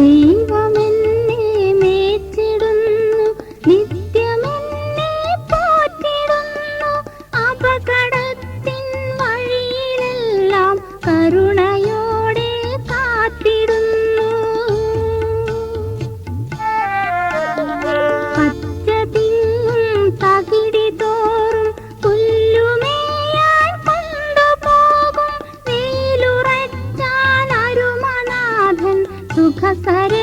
ദൈവമെന്നെ മേച്ചിടുന്നു, നിത്യമെന്നെ പോറ്റിടുന്നു. അപകടത്തിൻ വഴിയിലെല്ലാം കരുണയോടെ കാത്തിടുന്നു. പച്ചതിങ്ങും തകിടി തോറും പുല്ലുമേയാൻ കൊണ്ടുപോകും. വെയിലുറച്ചാൽ അരുമനാഥൻ സുഖസര